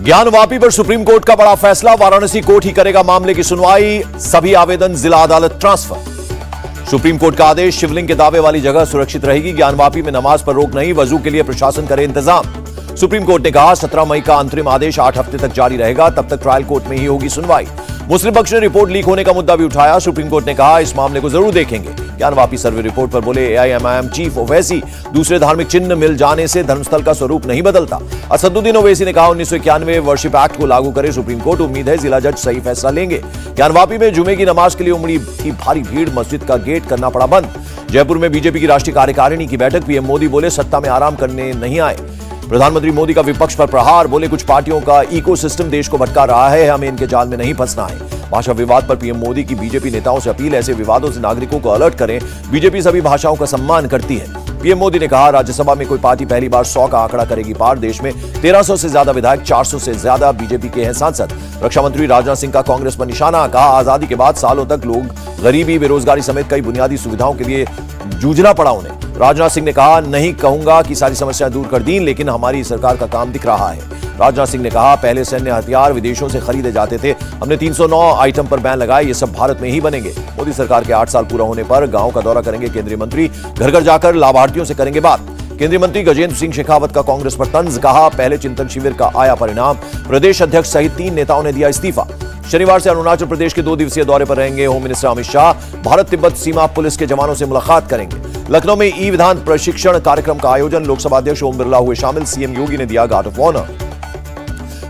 ज्ञानवापी पर supreme court का बड़ा फैसला, वाराणसी कोर्ट ही करेगा मामले की सुनवाई, सभी आवेदन जिला अदालत ट्रांसफर। सुप्रीम कोर्ट का आदेश, शिवलिंग के दावे वाली जगह सुरक्षित रहेगी, ज्ञानवापी में नमाज पर रोक नहीं, वजू के लिए प्रशासन करे इंतजाम। सुप्रीम कोर्ट ने कहा 17 मई का अंतरिम आदेश 8 हफ्ते तक जारी रहेगा, तब तक ट्रायल कोर्ट में ही होगी सुनवाई। मुस्लिम पक्ष ने रिपोर्ट लीक होने का मुद्दा भी उठाया, सुप्रीम कोर्ट ने कहा इस मामले को जरूर देखेंगे। ज्ञानवापी सर्वे रिपोर्ट पर बोले एआईएमआईएम चीफ ओवैसी, दूसरे धार्मिक चिन्ह मिल जाने से धर्मस्थल का स्वरूप नहीं बदलता। असदुद्दीन ओवैसी ने कहा 1991 वर्शिप एक्ट को लागू करे सुप्रीम कोर्ट, उम्मीद है जिला जज सही फैसला लेंगे। ज्ञानवापी में जुमे की नमाज के लिए उमड़ी की भारी भीड़, मस्जिद का गेट करना पड़ा बंद। जयपुर में बीजेपी की राष्ट्रीय कार्यकारिणी की बैठक, पीएम मोदी बोले सत्ता में आराम करने नहीं आए। प्रधानमंत्री मोदी का विपक्ष पर प्रहार, बोले कुछ पार्टियों का इकोसिस्टम देश को भटका रहा है, हमें इनके जाल में नहीं फंसना है। भाषा विवाद पर पीएम मोदी की बीजेपी नेताओं से अपील, ऐसे विवादों से नागरिकों को अलर्ट करें, बीजेपी सभी भाषाओं का सम्मान करती है। पीएम मोदी ने कहा राज्यसभा में कोई पार्टी पहली बार 100 का आंकड़ा करेगी पार, देश में 1300 से ज्यादा विधायक, 400 से ज्यादा बीजेपी के हैं सांसद। रक्षा मंत्री राजनाथ सिंह का कांग्रेस पर निशाना, कहा आजादी के बाद सालों तक लोग गरीबी, बेरोजगारी समेत कई बुनियादी सुविधाओं के लिए जूझना पड़ा उन्हें। राजनाथ सिंह ने कहा नहीं कहूंगा कि सारी समस्याएं दूर कर दी, लेकिन हमारी सरकार का काम दिख रहा है। राजनाथ सिंह ने कहा पहले सैन्य हथियार विदेशों से खरीदे जाते थे, हमने 309 आइटम पर बैन लगाए, ये सब भारत में ही बनेंगे। मोदी सरकार के 8 साल पूरा होने पर गांव का दौरा करेंगे केंद्रीय मंत्री, घर घर जाकर लाभार्थियों से करेंगे बात। केंद्रीय मंत्री गजेंद्र सिंह शेखावत का कांग्रेस पर तंज, कहा पहले चिंतन शिविर का आया परिणाम, प्रदेश अध्यक्ष सहित 3 नेताओं ने दिया इस्तीफा। शनिवार से अरुणाचल प्रदेश के 2 दिवसीय दौरे पर रहेंगे होम मिनिस्टर अमित शाह, भारत तिब्बत सीमा पुलिस के जवानों से मुलाकात करेंगे। लखनऊ में ई विधान प्रशिक्षण कार्यक्रम का आयोजन, लोकसभा अध्यक्ष ओम बिरला हुए शामिल, सीएम योगी ने दिया गार्ड ऑफ ऑनर।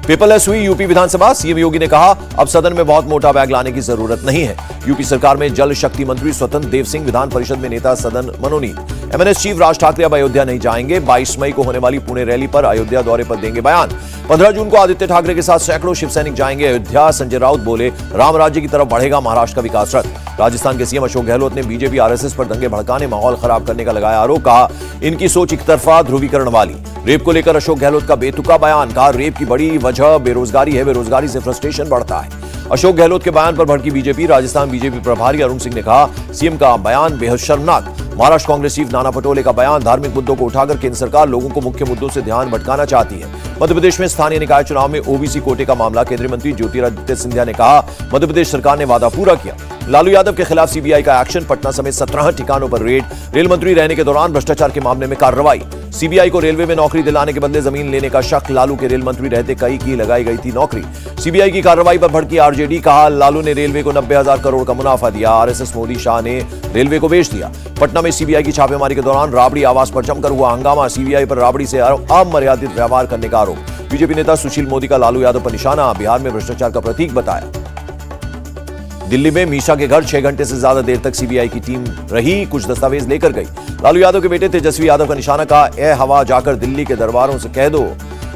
पेपरलेस हुई यूपी विधानसभा, सीएम योगी ने कहा अब सदन में बहुत मोटा बैग लाने की जरूरत नहीं है। यूपी सरकार में जल शक्ति मंत्री स्वतंत्र देव सिंह, विधान परिषद में नेता सदन मनोनीत। एमएनएस चीफ राज ठाकरे अब अयोध्या नहीं जाएंगे, 22 मई को होने वाली पुणे रैली पर अयोध्या दौरे पर देंगे बयान। 15 जून को आदित्य ठाकरे के साथ सैकड़ों शिवसैनिक जाएंगे अयोध्या। संजय राउत बोले राम राज्य की तरफ बढ़ेगा महाराष्ट्र का विकास रथ। राजस्थान के सीएम अशोक गहलोत ने बीजेपी आरएसएस पर दंगे भड़काने, माहौल खराब करने का लगाया आरोप, कहा इनकी सोच एक तरफा ध्रुवीकरण वाली। रेप को लेकर अशोक गहलोत का बेतुका बयान, कहा रेप की बड़ी वजह बेरोजगारी है, बेरोजगारी से फ्रस्ट्रेशन बढ़ता है। अशोक गहलोत के बयान पर भड़की बीजेपी, राजस्थान बीजेपी प्रभारी अरुण सिंह ने कहा सीएम का बयान बेहद शर्मनाक। महाराष्ट्र कांग्रेस चीफ नाना पटोले का बयान, धार्मिक मुद्दों को उठाकर केंद्र सरकार लोगों को मुख्य मुद्दों से ध्यान भटकाना चाहती है। मध्य प्रदेश में स्थानीय निकाय चुनाव में ओबीसी कोटे का मामला, केंद्रीय मंत्री ज्योतिरादित्य सिंधिया ने कहा मध्य प्रदेश सरकार ने वादा पूरा किया। लालू यादव के खिलाफ सीबीआई का एक्शन, पटना समेत 17 ठिकानों पर रेड, रेल मंत्री रहने के दौरान भ्रष्टाचार के मामले में कार्रवाई। सीबीआई को रेलवे में नौकरी दिलाने के बदले जमीन लेने का शक, लालू के रेल मंत्री रहते कई की लगाई गई थी नौकरी। सीबीआई की कार्रवाई पर भड़की आरजेडी, कहा लालू ने रेलवे को 90,000 करोड़ का मुनाफा दिया, आरएसएस मोदी शाह ने रेलवे को बेच दिया। पटना में सीबीआई की छापेमारी के दौरान राबड़ी आवास पर जमकर हुआ हंगामा, सीबीआई पर राबड़ी से अमर्यादित व्यवहार करने का आरोप। बीजेपी नेता सुशील मोदी का लालू यादव पर निशाना, बिहार में भ्रष्टाचार का प्रतीक बताया। दिल्ली में मीशा के घर 6 घंटे से ज्यादा देर तक सीबीआई की टीम रही, कुछ दस्तावेज लेकर गई। लालू यादव के बेटे तेजस्वी यादव का निशाना, कहा ए हवा जाकर दिल्ली के दरबारों से कह दो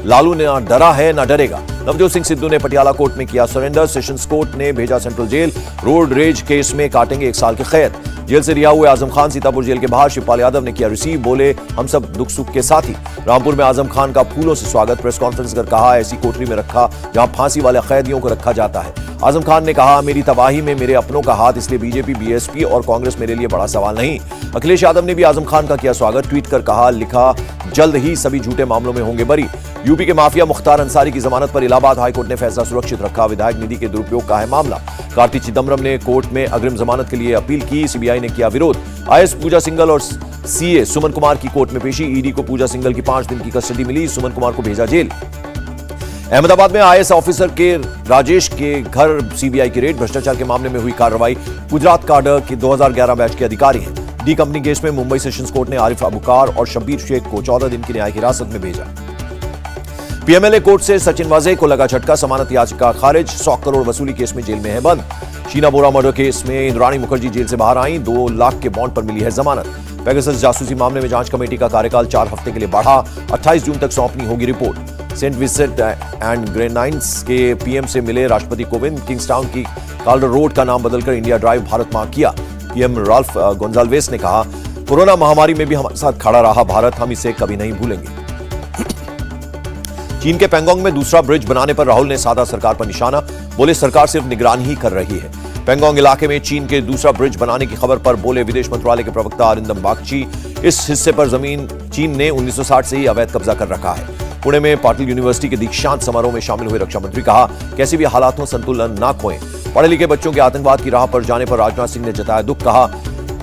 लालू ने ना डरा है ना डरेगा। नवजोत सिंह सिद्धू ने पटियाला कोर्ट में किया सरेंडर, सेशंस कोर्ट ने भेजा central jail, road rage case में काटेंगे 1 साल की कैद। जेल से रिहा हुए आजम खान सीतापुर जेल के बाहर, शिवपाल यादव ने किया रिसीव, बोले हम सब दुख सुख के साथी। रामपुर में आजम खान का फूलों से स्वागत, प्रेस कॉन्फ्रेंस कर कहा ऐसी कोठरी में रखा जहां फांसी वाले कैदियों को रखा जाता है। आजम खान ने कहा मेरी तबाही में मेरे अपनों का हाथ, इसलिए बीजेपी, बीएसपी और कांग्रेस मेरे लिए बड़ा सवाल नहीं। अखिलेश यादव ने भी आजम खान का किया स्वागत, ट्वीट कर कहा लिखा जल्द ही सभी झूठे मामलों में होंगे बरी। यूपी के माफिया मुख्तार अंसारी की जमानत पर इलाहाबाद हाईकोर्ट ने फैसला सुरक्षित रखा, विधायक निधि के दुरुपयोग का है मामला। कार्ति चिदम्बरम ने कोर्ट में अग्रिम जमानत के लिए अपील की, सीबीआई ने किया विरोध। आईएएस पूजा सिंघल और सीए सुमन कुमार की कोर्ट में पेशी, ईडी को पूजा सिंघल की 5 दिन की कस्टडी मिली, सुमन कुमार को भेजा जेल। अहमदाबाद में आईएएस ऑफिसर के राजेश के घर सीबीआई की रेड, भ्रष्टाचार के मामले में हुई कार्रवाई। गुजरात काडर के 2011 बैच के अधिकारी हैं। डी कंपनी केस में मुंबई सेशंस कोर्ट ने आरिफ अबूकार और शब्बीर शेख को 14 दिन की न्यायिक हिरासत में भेजा। पीएमएलए कोर्ट से सचिन वाजे को लगा झटका, जमानत याचिका खारिज, 100 करोड़ वसूली केस में जेल में है बंद। शीना बोरा मर्डर केस में इंद्राणी मुखर्जी जेल से बाहर आई, 2 लाख के बॉन्ड पर मिली है जमानत। पेगासस जासूसी मामले में जांच कमेटी का कार्यकाल 4 हफ्ते के लिए बढ़ा, 28 जून तक सौंपनी होगी रिपोर्ट। सेंट विंसेंट एंड ग्रेनाइंस के पीएम से मिले राष्ट्रपति कोविंद, किंग्सटाउन की काल्डर रोड का नाम बदलकर इंडिया ड्राइव भारत मार्ग किया। पीएम राल्फ गोंजाल्वेस ने कहा कोरोना महामारी में भी हमारे साथ खड़ा रहा भारत, हम इसे कभी नहीं भूलेंगे। चीन के पेंगोंग में दूसरा ब्रिज बनाने पर राहुल ने साधा सरकार पर निशाना, बोले सरकार सिर्फ निगरानी ही कर रही है। पेंगोंग इलाके में चीन के दूसरा ब्रिज बनाने की खबर पर बोले विदेश मंत्रालय के प्रवक्ता अरिंदम बागची, इस हिस्से पर जमीन चीन ने 1960 से ही अवैध कब्जा कर रखा है। पुणे में पाटिल यूनिवर्सिटी के दीक्षांत समारोह में शामिल हुए रक्षा मंत्री कहा, कैसे भी हालात में संतुलन ना खोएं। पढ़े लिखे बच्चों के आतंकवाद की राह पर जाने पर राजनाथ सिंह ने जताया दुख। कहा,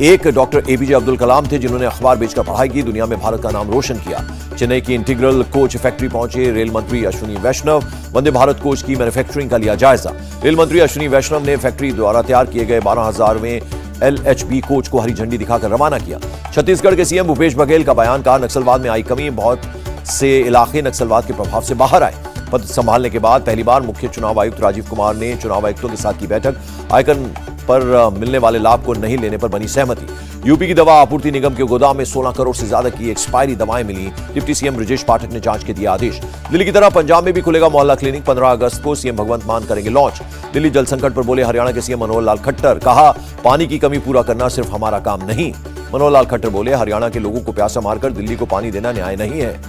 एक डॉक्टर एपीजे अब्दुल कलाम थे जिन्होंने अखबार बेचकर पढ़ाई की, दुनिया में भारत का नाम रोशन किया। चेन्नई की इंटीग्रल कोच फैक्ट्री पहुंचे रेल मंत्री अश्विनी वैष्णव। वंदे भारत कोच की मैन्युफैक्चरिंग का लिया जायजा। रेल मंत्री अश्विनी वैष्णव ने फैक्ट्री द्वारा तैयार किए गए 12,000वें LHB कोच को हरी झंडी दिखाकर रवाना किया। छत्तीसगढ़ के सीएम भूपेश बघेल का बयान। कहा, नक्सलवाद में आई कमी, बहुत से इलाके नक्सलवाद के प्रभाव से बाहर आए। पद संभालने के बाद पहली बार मुख्य चुनाव आयुक्त राजीव कुमार ने चुनाव आयुक्तों के साथ की बैठक। आयकर पर मिलने वाले लाभ को नहीं लेने पर बनी सहमति। यूपी की दवा आपूर्ति निगम के गोदाम में 16 करोड़ से ज्यादा की एक्सपायरी दवाएं मिली। डिप्टी सीएम ब्रजेश पाठक ने जांच के दिए आदेश। दिल्ली की तरह पंजाब में भी खुलेगा मोहल्ला क्लिनिक। 15 अगस्त को सीएम भगवंत मान करेंगे लॉन्च। दिल्ली जल संकट पर बोले हरियाणा के सीएम मनोहर लाल खट्टर। कहा, पानी की कमी पूरा करना सिर्फ हमारा काम नहीं। मनोहर लाल खट्टर बोले, हरियाणा के लोगों को प्यासा मारकर दिल्ली को पानी देना न्याय नहीं है।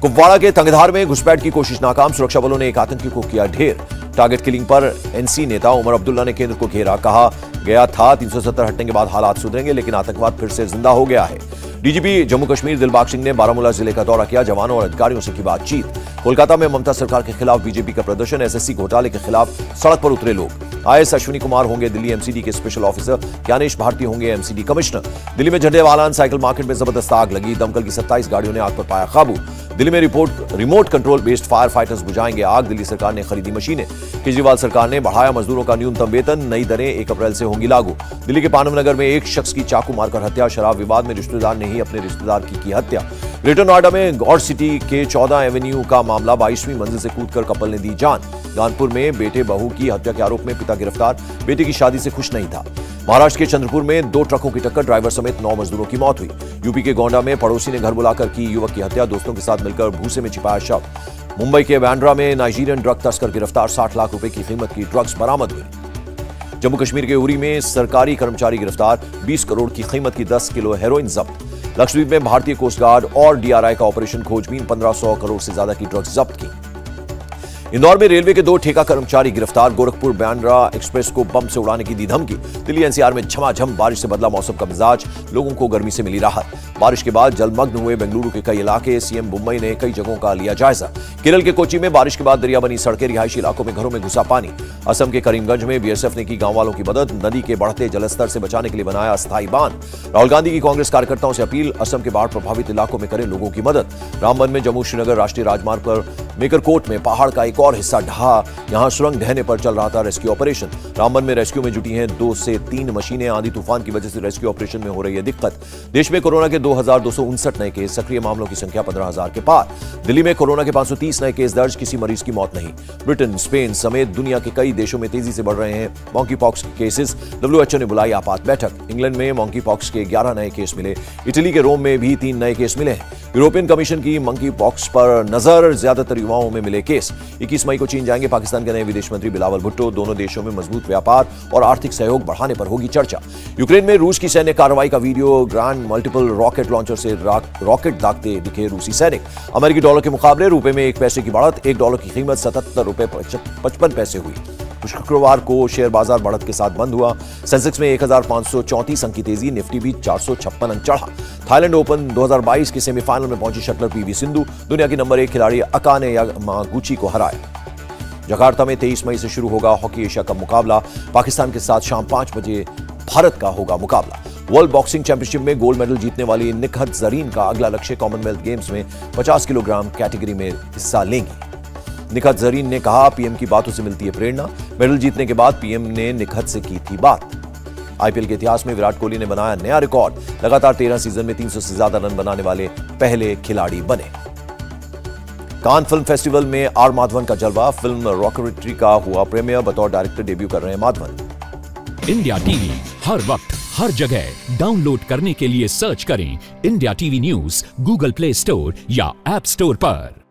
कुपवाड़ा के तंगधार में घुसपैठ की कोशिश नाकाम। सुरक्षा बलों ने एक आतंकी को किया ढेर। टारगेट किलिंग पर एनसी नेता उमर अब्दुल्ला ने केंद्र को घेरा। कहा गया था 370 हटने के बाद हालात सुधरेंगे, लेकिन आतंकवाद फिर से जिंदा हो गया है। डीजीपी जम्मू कश्मीर दिलबाग सिंह ने बारामूला जिले का दौरा किया। जवानों और अधिकारियों से की बातचीत। कोलकाता में ममता सरकार के खिलाफ बीजेपी का प्रदर्शन। एसएससी घोटाले के खिलाफ सड़क पर उतरे लोग। आईएएस अश्विनी कुमार होंगे दिल्ली एमसीडी के स्पेशल ऑफिसर। ज्ञानेश भारती होंगे एमसीडी कमिश्नर। दिल्ली में झंडेवालान साइकिल मार्केट में जबरदस्त आग लगी। दमकल की 27 गाड़ियों ने आग पर पाया काबू। दिल्ली में remote control based fire fighters बुझाएंगे आग। दिल्ली सरकार ने खरीदी मशीनें। केजरीवाल सरकार ने बढ़ाया मजदूरों का न्यूनतम वेतन। नई दरें 1 अप्रैल से होंगी लागू। दिल्ली के पानम नगर में एक शख्स की चाकू मारकर हत्या। शराब विवाद में रिश्तेदार ने ही अपने रिश्तेदार की हत्या। ग्रेटर नोएडा में गौड़ सिटी के 14 एवेन्यू का मामला। 22वीं मंजिल से कूदकर कपल ने दी जान। कानपुर में बेटे बहू की हत्या के आरोप में पिता गिरफ्तार। बेटे की शादी से खुश नहीं था। महाराष्ट्र के चंद्रपुर में 2 ट्रकों की टक्कर। ड्राइवर समेत 9 मजदूरों की मौत हुई। यूपी के गोंडा में पड़ोसी ने घर बुलाकर की युवक की हत्या। दोस्तों के साथ मिलकर भूसे में छिपाया शव। मुंबई के बांद्रा में नाइजीरियन ड्रग तस्कर गिरफ्तार। 60 लाख रुपए की कीमत की ड्रग्स बरामद हुई। जम्मू कश्मीर के उरी में सरकारी कर्मचारी गिरफ्तार। 20 करोड़ की कीमत की 10 किलो हेरोइन जब्त। लक्षद्वीप में भारतीय कोस्ट गार्ड और डीआरआई का ऑपरेशन खोजबीन। 1500 करोड़ से ज्यादा की ड्रग्स जब्त की। इंदौर में रेलवे के 2 ठेका कर्मचारी गिरफ्तार। गोरखपुर बांद्रा एक्सप्रेस को बम से उड़ाने की दी धमकी। दिल्ली एनसीआर में झमाझम बारिश से बदला मौसम का मिजाज। लोगों को गर्मी से मिली राहत। बारिश के बाद जलमग्न हुए बेंगलुरु के कई इलाके। सीएम मुंबई ने कई जगहों का लिया जायजा। केरल के कोच्चि में बारिश के बाद दरिया बनी सड़कें। रिहायशी इलाकों में घरों में घुसा पानी। असम के करीमगंज में बीएसएफ ने की गांव वालों की मदद। नदी के बढ़ते जलस्तर से बचाने के लिए बनाया अस्थायी बांध। राहुल गांधी की कांग्रेस कार्यकर्ताओं से अपील। असम के बाढ़ प्रभावित इलाकों में करें लोगों की मदद। रामबन में जम्मू श्रीनगर राष्ट्रीय राजमार्ग पर मेकरकोट में पहाड़ का एक और हिस्सा ढहा। यहां सुरंग ढहने पर चल रहा था रेस्क्यू ऑपरेशन। रामबन में रेस्क्यू में जुटी हैं 2 से 3 मशीनें। आंधी तूफान की वजह से रेस्क्यू ऑपरेशन में हो रही है दिक्कत। देश में कोरोना के 2259 नए केस। सक्रिय मामलों की संख्या 15,000 के पार। दिल्ली में कोरोना के 530 नए केस दर्ज। किसी मरीज की मौत नहीं। ब्रिटेन, स्पेन समेत दुनिया के कई देशों में तेजी से बढ़ रहे हैं मॉन्की पॉक्स के केसेस। WHO ने बुलाई आपात बैठक। इंग्लैंड में मॉन्की पॉक्स के 11 नए केस मिले। इटली के रोम में भी 3 नए केस मिले हैं। यूरोपियन कमीशन की मंकी पॉक्स पर नजर। ज्यादातर युवाओं में मिले केस। 21 मई को चीन जाएंगे पाकिस्तान के नए विदेश मंत्री बिलावल भुट्टो। दोनों देशों में मजबूत व्यापार और आर्थिक सहयोग बढ़ाने पर होगी चर्चा। यूक्रेन में रूस की सैन्य कार्रवाई का video. Grand multiple rocket launcher से रॉकेट दागते दिखे रूसी सैनिक। अमेरिकी डॉलर के मुकाबले रुपए में 1 पैसे की बढ़त। $1 की कीमत 77 रुपए 55 पैसे हुई। शुक्रवार को शेयर बाजार बढ़त के साथ बंद हुआ। सेंसेक्स में 1534 अंक की तेजी। निफ्टी भी 456 अंक चढ़ा। थाईलैंड ओपन 2022 के सेमीफाइनल में पहुंची शटलर पीवी सिंधु। दुनिया की नंबर 1 खिलाड़ी अकाने यामागुची को हराया। जकार्ता में 23 मई से शुरू होगा हॉकी एशिया कप मुकाबला। पाकिस्तान के साथ शाम 5 बजे भारत का होगा मुकाबला। वर्ल्ड बॉक्सिंग चैंपियनशिप में गोल्ड मेडल जीतने वाली निखत जरीन का अगला लक्ष्य कॉमनवेल्थ गेम्स में 50 किलोग्राम कैटेगरी में हिस्सा लेंगी। निखत जरीन ने कहा, पीएम की बातों से मिलती है प्रेरणा। मेडल जीतने के बाद पीएम ने निखत से की थी बात। आईपीएल के इतिहास में विराट कोहली ने बनाया नया रिकॉर्ड। लगातार 13 सीजन में 300 से ज्यादा रन बनाने वाले पहले खिलाड़ी बने। कान फिल्म फेस्टिवल में आर माधवन का जलवा। फिल्म रॉकेटरी का हुआ प्रीमियर। बतौर डायरेक्टर डेब्यू कर रहे हैं माधवन। इंडिया टीवी हर वक्त हर जगह डाउनलोड करने के लिए सर्च करें India TV news Google play store या ऐप स्टोर पर।